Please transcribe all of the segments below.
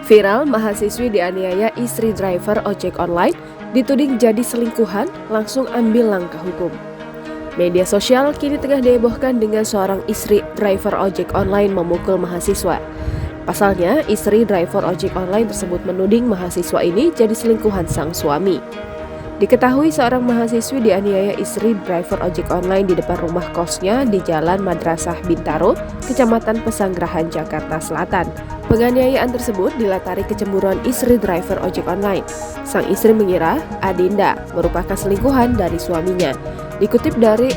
Viral, mahasiswi dianiaya istri driver ojek online, dituding jadi selingkuhan, langsung ambil langkah hukum. Media sosial kini tengah dihebohkan dengan seorang istri driver ojek online memukul mahasiswa. Pasalnya, istri driver ojek online tersebut menuding mahasiswa ini jadi selingkuhan sang suami. Diketahui seorang mahasiswi dianiaya istri driver ojek online di depan rumah kosnya di Jalan Madrasah Bintaro, Kecamatan Pesanggerahan, Jakarta Selatan. Penganiayaan tersebut dilatari kecemburuan istri driver ojek online. Sang istri mengira Adinda merupakan selingkuhan dari suaminya. Dikutip dari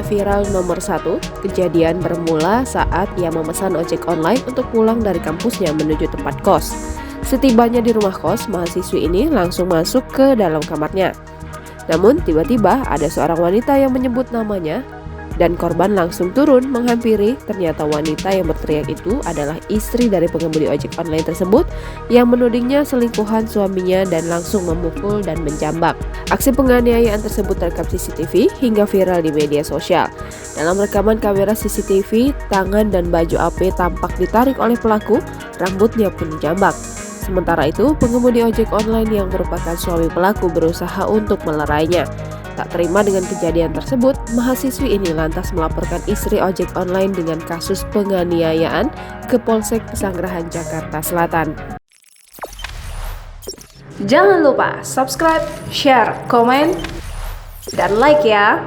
@viral nomor 1, kejadian bermula saat ia memesan ojek online untuk pulang dari kampusnya menuju tempat kos. Setibanya di rumah kos, mahasiswi ini langsung masuk ke dalam kamarnya. Namun tiba-tiba ada seorang wanita yang menyebut namanya dan korban langsung turun menghampiri. Ternyata wanita yang berteriak itu adalah istri dari pengemudi ojek online tersebut yang menudingnya selingkuhan suaminya dan langsung memukul dan menjambak. Aksi penganiayaan tersebut terekam CCTV hingga viral di media sosial. Dalam rekaman kamera CCTV, tangan dan baju AP tampak ditarik oleh pelaku, rambutnya pun dijambak. Sementara itu, pengemudi ojek online yang merupakan suami pelaku berusaha untuk melerainya. Tak terima dengan kejadian tersebut, mahasiswi ini lantas melaporkan istri ojek online dengan kasus penganiayaan ke Polsek Pesanggerahan, Jakarta Selatan. Jangan lupa subscribe, share, komen, dan like ya!